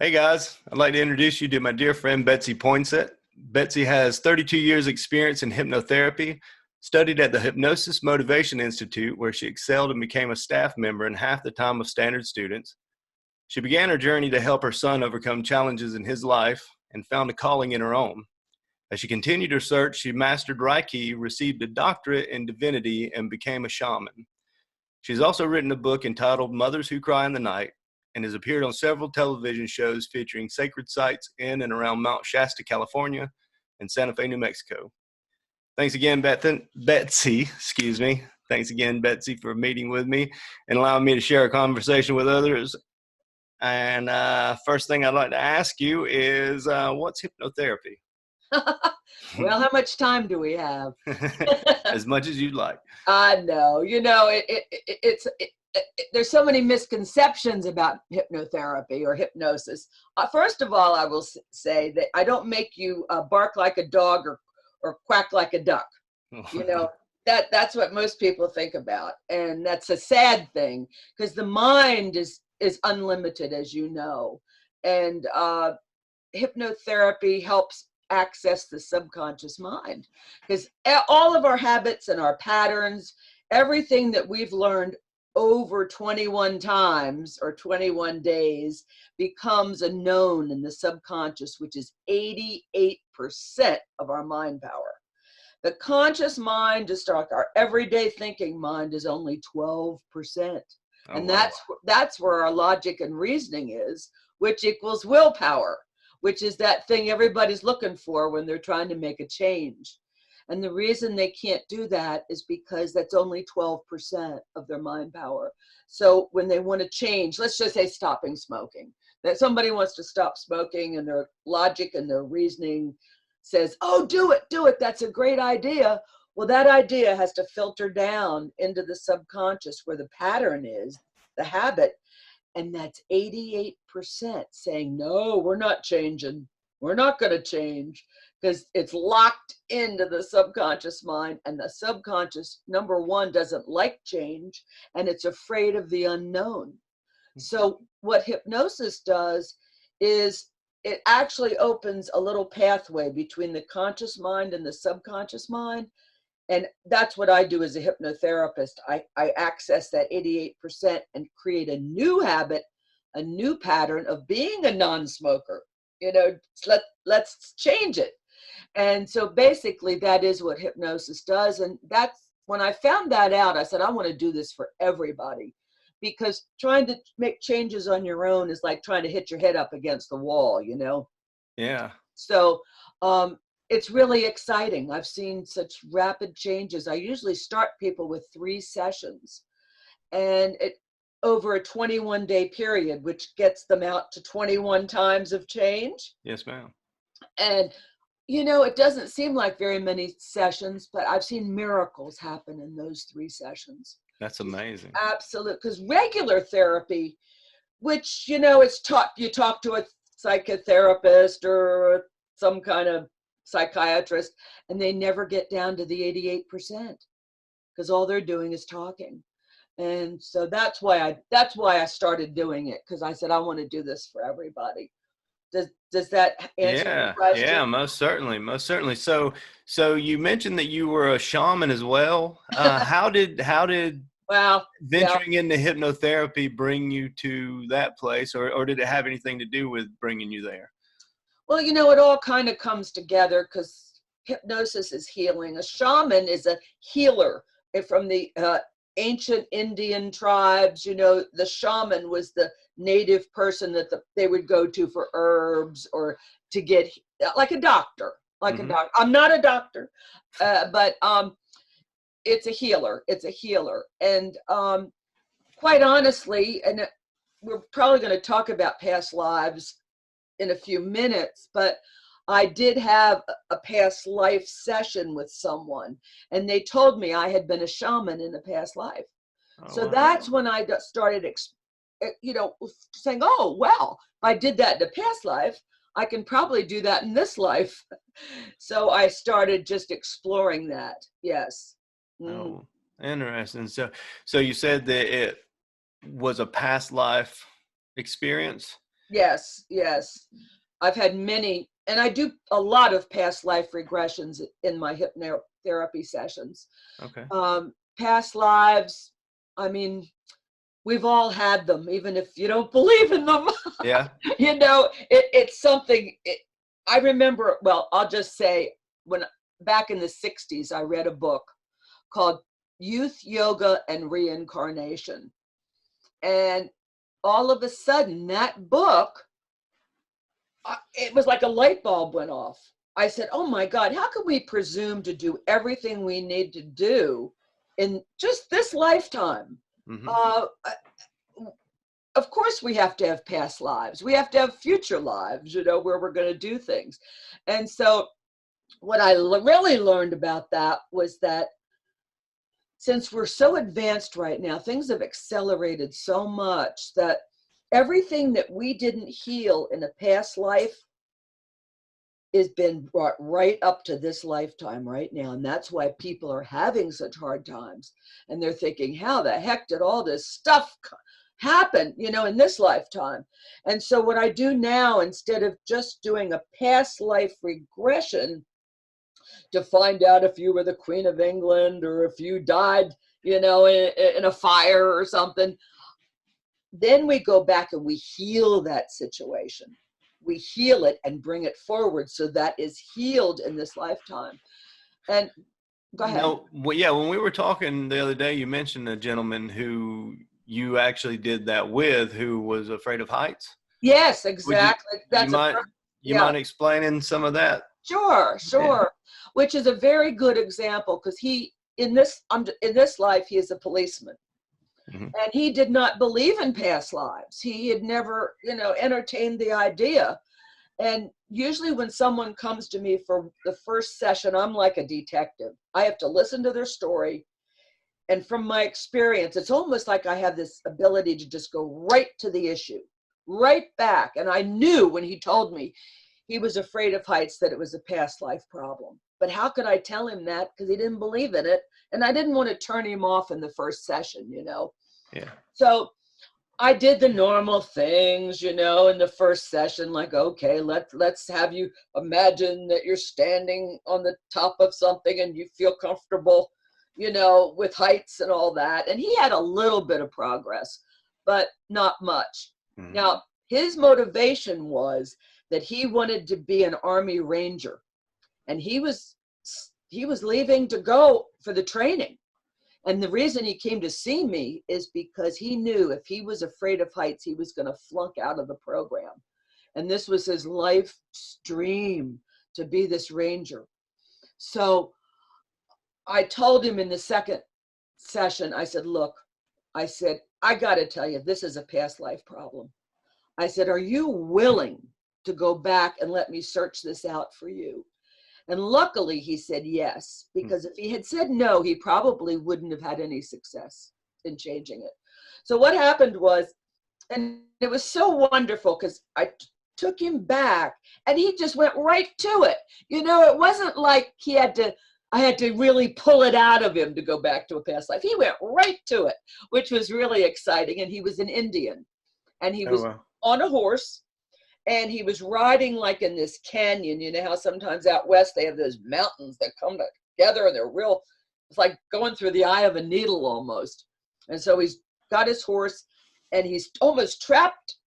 Hey guys, I'd like to introduce you to my dear friend Betsie Poinsett. Betsie has 32 years experience in hypnotherapy, studied at the Hypnosis Motivation Institute where she excelled and became a staff member in half the time of standard students. She began her journey to help her son overcome challenges in his life and found a calling in her own. As she continued her search, she mastered Reiki, received a doctorate in divinity, and became a shaman. She's also written a book entitled Mothers Who Cry in the Night and has appeared on several television shows featuring sacred sites in and around Mount Shasta, California, and Santa Fe, New Mexico. Thanks again, Betsie, excuse me. Thanks again, Betsie, for meeting with me and allowing me to share a conversation with others. And first thing I'd like to ask you is, what's hypnotherapy? Well, how much time do we have? As much as you'd like. I know. There's so many misconceptions about hypnotherapy or hypnosis. First of all, I will say that I don't make you bark like a dog or quack like a duck. You know, that's what most people think about. And that's a sad thing because the mind is unlimited, as you know. And hypnotherapy helps access the subconscious mind because all of our habits and our patterns, everything that we've learned over 21 times or 21 days becomes a known in the subconscious, which is 88% of our mind power. The conscious mind, just like our everyday thinking mind, is only 12%. And that's where our logic and reasoning is, which equals willpower, which is that thing everybody's looking for when they're trying to make a change. And the reason they can't do that is because that's only 12% of their mind power. So when they want to change, let's just say stopping smoking, that somebody wants to stop smoking and their logic and their reasoning says, oh, do it, that's a great idea. Well, that idea has to filter down into the subconscious where the pattern is, the habit. And that's 88% saying, no, we're not changing. We're not going to change because it's locked into the subconscious mind. And the subconscious, number one, doesn't like change and it's afraid of the unknown. So what hypnosis does is it actually opens a little pathway between the conscious mind and the subconscious mind. And that's what I do as a hypnotherapist. I access that 88% and create a new habit, a new pattern of being a non-smoker. Let's change it. And so basically that is what hypnosis does. And that's when I found that out, I said, I want to do this for everybody because trying to make changes on your own is like trying to hit your head up against the wall, Yeah. So, it's really exciting. I've seen such rapid changes. I usually start people with 3 sessions and over a 21-day period, which gets them out to 21 times of change. Yes, ma'am. And, it doesn't seem like very many sessions, but I've seen miracles happen in those 3 sessions. That's amazing. Absolute. Because regular therapy, which, it's taught, you talk to a psychotherapist or some kind of psychiatrist, and they never get down to the 88% because all they're doing is talking. And so that's why I started doing it, because I said I want to do this for everybody. Does that answer the question? Yeah, most certainly. So you mentioned that you were a shaman as well. How did venturing into hypnotherapy bring you to that place, or did it have anything to do with bringing you there? Well, it all kind of comes together because hypnosis is healing. A shaman is a healer from the ancient Indian tribes. The shaman was the native person that they would go to for herbs or to get, like a doctor, a doctor. I'm not a doctor, but it's a healer. It's a healer. And quite honestly, and we're probably going to talk about past lives in a few minutes, but I did have a past life session with someone and they told me I had been a shaman in a past life. So wow. That's when I started, saying, oh, well, if I did that in a past life, I can probably do that in this life. So I started just exploring that. Yes. Oh, interesting. So you said that it was a past life experience? Yes, yes. I've had many, and I do a lot of past life regressions in my hypnotherapy sessions. Okay. Past lives, I mean, we've all had them, even if you don't believe in them. Yeah. It's something. I remember, well, I'll just say, when back in the 60s, I read a book called Youth, Yoga, and Reincarnation. And all of a sudden, that book, it was like a light bulb went off. I said, oh my God, how can we presume to do everything we need to do in just this lifetime? Mm-hmm. Uh, of course, we have to have past lives. We have to have future lives, where we're going to do things. And so what I really learned about that was that since we're so advanced right now, things have accelerated so much that everything that we didn't heal in a past life has been brought right up to this lifetime right now. And that's why people are having such hard times. And they're thinking, how the heck did all this stuff happen, in this lifetime? And so what I do now, instead of just doing a past life regression to find out if you were the Queen of England or if you died, in a fire or something, then we go back and we heal that situation. We heal it and bring it forward so that is healed in this lifetime. And go ahead. No, well, yeah, when we were talking the other day, you mentioned a gentleman who you actually did that with, who was afraid of heights. Yes, exactly. You mind explaining some of that? Sure. Yeah. Which is a very good example, because he in this life he is a policeman. Mm-hmm. And he did not believe in past lives. He had never, entertained the idea. And usually when someone comes to me for the first session, I'm like a detective. I have to listen to their story. And from my experience, it's almost like I have this ability to just go right to the issue, right back. And I knew when he told me he was afraid of heights that it was a past life problem. But how could I tell him that? Because he didn't believe in it. And I didn't want to turn him off in the first session, Yeah. So I did the normal things, in the first session, like, okay, let's have you imagine that you're standing on the top of something and you feel comfortable, with heights and all that. And he had a little bit of progress, but not much. Mm-hmm. Now, his motivation was that he wanted to be an Army Ranger, and he was leaving to go for the training. And the reason he came to see me is because he knew if he was afraid of heights, he was going to flunk out of the program. And this was his life's dream, to be this ranger. So I told him in the second session, I said, look, I got to tell you, this is a past life problem. I said, are you willing to go back and let me search this out for you? And luckily he said yes, because if he had said no, he probably wouldn't have had any success in changing it. So what happened was, and it was so wonderful, because I took him back and he just went right to it. It wasn't like I had to really pull it out of him to go back to a past life. He went right to it, which was really exciting. And he was an Indian, and he was on a horse. And he was riding like in this canyon. You know how sometimes out west they have those mountains that come together and they're real, it's like going through the eye of a needle almost. And so he's got his horse and he's almost trapped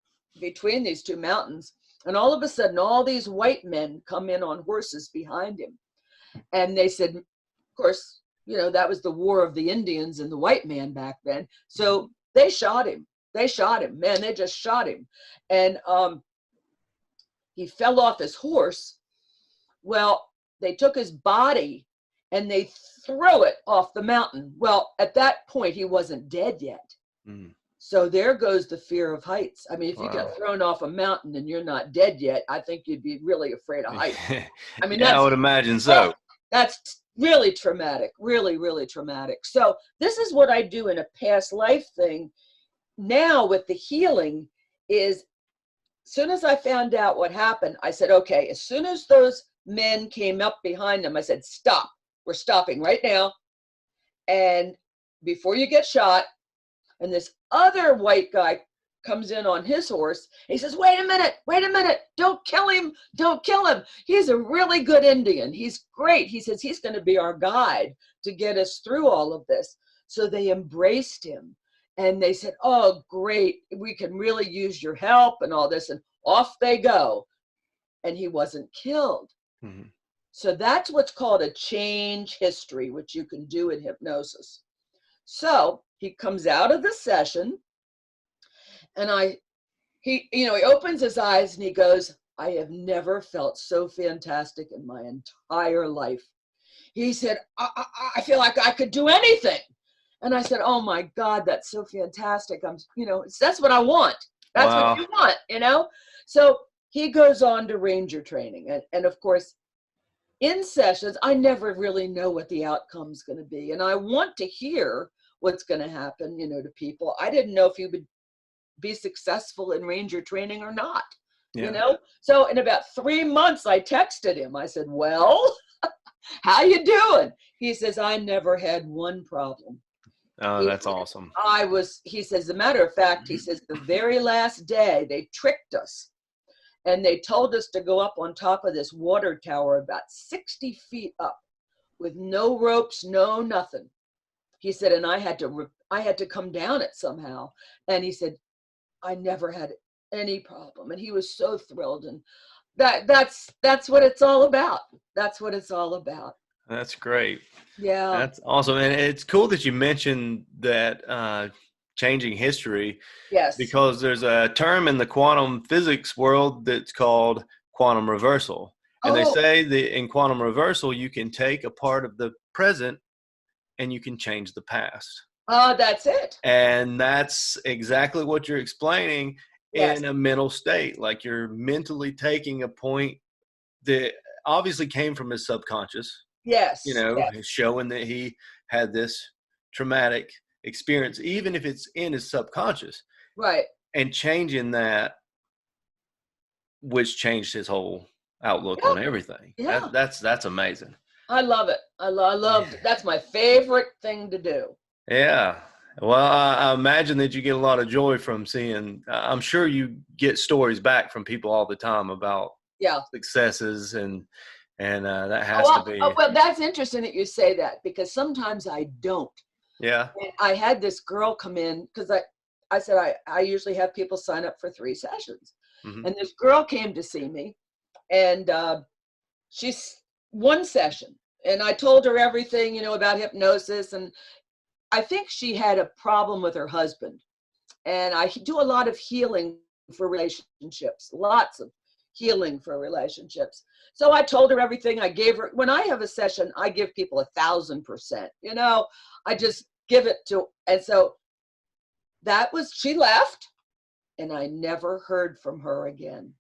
between these two mountains. And all of a sudden, all these white men come in on horses behind him. And they said, of course, that was the war of the Indians and the white man back then. So they shot him. Man, they just shot him. And, he fell off his horse. Well, they took his body and they threw it off the mountain. Well, at that point, he wasn't dead yet. Mm. So there goes the fear of heights. I mean, if you got thrown off a mountain and you're not dead yet, I think you'd be really afraid of heights. I mean, I would imagine so. That's really traumatic, really, really traumatic. So this is what I do in a past life thing now with the healing is, as soon as I found out what happened, I said, okay, as soon as those men came up behind them, I said, stop. We're stopping right now. And before you get shot, and this other white guy comes in on his horse. He says, wait a minute, don't kill him, don't kill him. He's a really good Indian. He's great. He says, he's going to be our guide to get us through all of this. So they embraced him and they said, oh, great, we can really use your help and all this. And off they go. And he wasn't killed. Mm-hmm. So that's what's called a change history, which you can do in hypnosis. So he comes out of the session and he opens his eyes and he goes, I have never felt so fantastic in my entire life. He said, I feel like I could do anything. And I said, oh my God, that's so fantastic. That's what I want. That's Wow. what you want, So he goes on to ranger training. And of course, in sessions, I never really know what the outcome's going to be. And I want to hear what's going to happen, to people. I didn't know if he would be successful in ranger training or not, So in about 3 months, I texted him. I said, well, how you doing? He says, I never had one problem. Oh, that's awesome. He says, as a matter of fact, he says, the very last day, they tricked us. And they told us to go up on top of this water tower about 60 feet up with no ropes, no nothing. He said, and I had to come down it somehow. And he said, I never had any problem. And he was so thrilled. And that's what it's all about. That's what it's all about. That's great. Yeah. That's awesome. And it's cool that you mentioned that changing history. Yes. Because there's a term in the quantum physics world that's called quantum reversal. And they say that in quantum reversal, you can take a part of the present and you can change the past. That's it. And that's exactly what you're explaining in a mental state. Like you're mentally taking a point that obviously came from his subconscious. Yes. Showing that he had this traumatic experience, even if it's in his subconscious. Right. And changing that, which changed his whole outlook on everything. Yeah. That's amazing. I love it. I loved it. That's my favorite thing to do. Yeah. Well, I imagine that you get a lot of joy from seeing, I'm sure you get stories back from people all the time about successes and that has to be. Well, that's interesting that you say that because sometimes I don't. Yeah. And I had this girl come in because I said I usually have people sign up for 3 sessions. Mm-hmm. And this girl came to see me and she's 1 session. And I told her everything, about hypnosis. And I think she had a problem with her husband. And I do a lot of healing for relationships, lots of healing for relationships. So I told her everything. I gave her, when I have a session, I give people 1,000%, I just give it to, and so she left and I never heard from her again.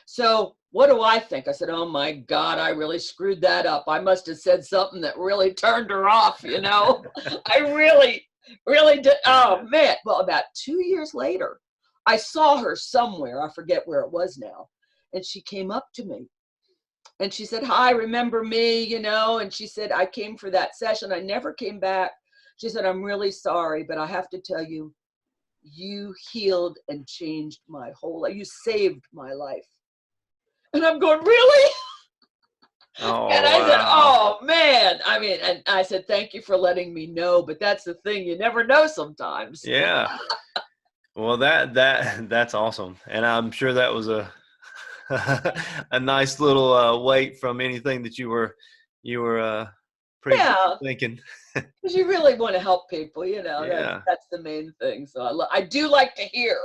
So what do I think? I said, oh my God, I really screwed that up. I must have said something that really turned her off, I really did. Oh man. Well, about 2 years later, I saw her somewhere. I forget where it was now. And she came up to me and she said, hi, remember me, and she said, I came for that session. I never came back. She said, I'm really sorry, but I have to tell you, you healed and changed my whole life. You saved my life. And I'm going, really? Oh, and I said, oh man. I mean, and I said, thank you for letting me know, but that's the thing. You never know sometimes. Yeah. Well, that's awesome. And I'm sure that was a nice little weight from anything that you were thinking. Because you really want to help people, that's the main thing. So I do like to hear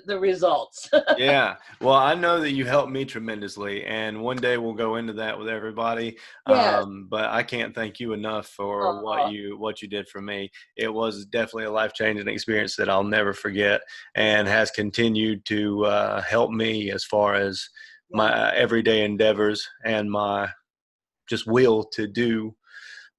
the results. Yeah. Well, I know that you helped me tremendously, and one day we'll go into that with everybody. Yes. But I can't thank you enough for what you did for me. It was definitely a life-changing experience that I'll never forget, and has continued to help me as far as my everyday endeavors and my just will to do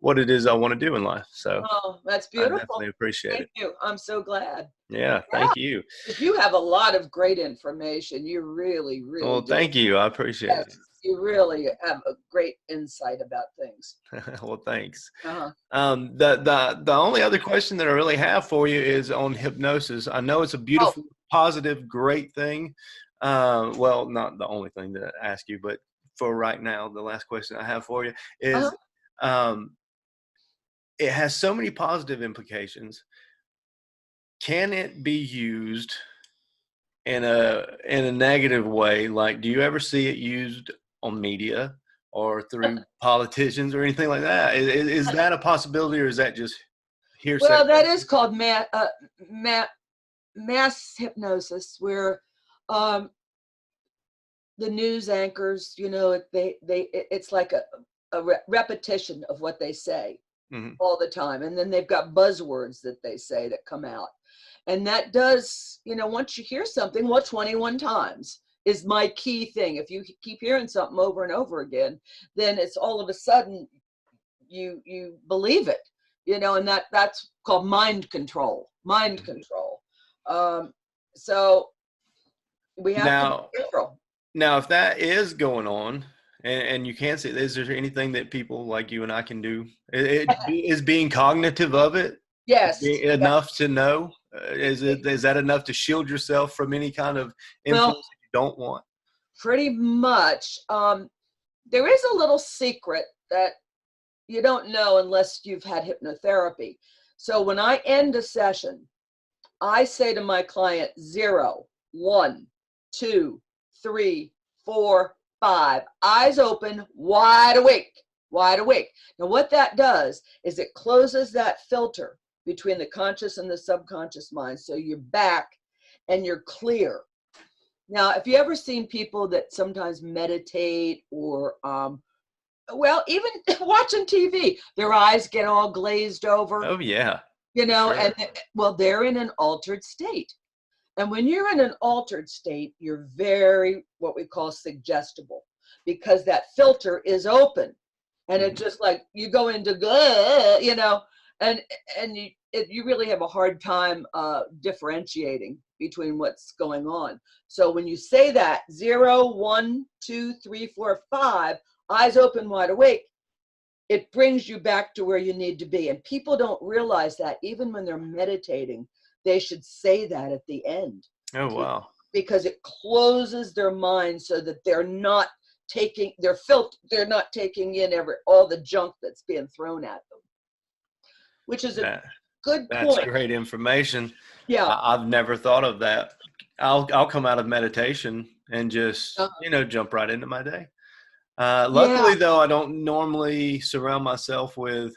what it is I want to do in life. So that's beautiful. I definitely appreciate it. Thank you. I'm so glad. Yeah, thank you. You have a lot of great information. You really, really Well, thank you. I appreciate it. You really have a great insight about things. Well, thanks. Uh-huh. The only other question that I really have for you is on hypnosis. I know it's a beautiful positive, great thing. Well, not the only thing to ask you, but for right now, the last question I have for you Uh-huh. is, um, it has so many positive implications. Can it be used in a negative way? Like, do you ever see it used on media or through politicians or anything like that? Is that a possibility, or is that just hearsay? Well, that is called mass hypnosis, where um, the news anchors, it's like a repetition of what they say Hmm. all the time, and then they've got buzzwords that they say that come out, and that does, once you hear something, well, 21 times is my key thing. If you keep hearing something over and over again, then it's all of a sudden you believe it, and that's called mind control. Mind control. um, so we have to be Now, careful. now, if that is going on, and you can't see, is there anything that people like you and I can do? Is being cognitive of it Yes. Yeah. enough to know? Is that enough to shield yourself from any kind of Well, influence that you don't want? pretty much. There is a little secret that you don't know unless you've had hypnotherapy. So when I end a session, I say to my client, 0, 1, 2, 3, 4, 5, eyes open, wide awake, wide awake. Now, what that does is it closes that filter between the conscious and the subconscious mind. So you're back and you're clear. Now, if you ever seen people that sometimes meditate or, well, even watching TV, their eyes get all glazed over, Oh yeah, for sure. and well, they're in an altered state. And when you're in an altered state, you're very, what we call, suggestible, because that filter is open, and it Mhm. just like you go into and you really have a hard time differentiating between what's going on. So when you say that 0, 1, 2, 3, 4, 5, eyes open, wide awake, it brings you back to where you need to be. And people don't realize that even when they're meditating, they should say that at the end, Oh wow. because it closes their mind so that they're not they're not taking in all the junk that's being thrown at them, which is a That good that's point. great information. Yeah. I've never thought of that. I'll come out of meditation and just uh, jump right into my day. yeah. Luckily, though, I don't normally surround myself with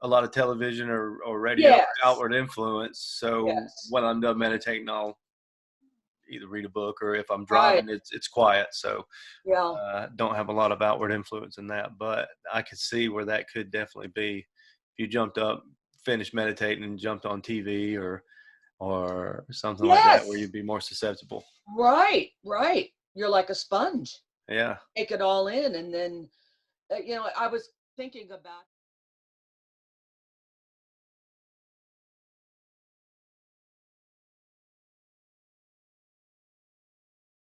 a lot of television or radio or Yes. outward influence. So Yes. when I'm done meditating, I'll either read a book, or if I'm Right. driving, it's quiet. So Yeah. don't have a lot of outward influence in that. But I could see where that could definitely be if you jumped up, finished meditating, and jumped on TV or something like that, where Yes. you'd be more susceptible. Right. Right. You're like a sponge. Yeah. Take it all in, and then I was thinking about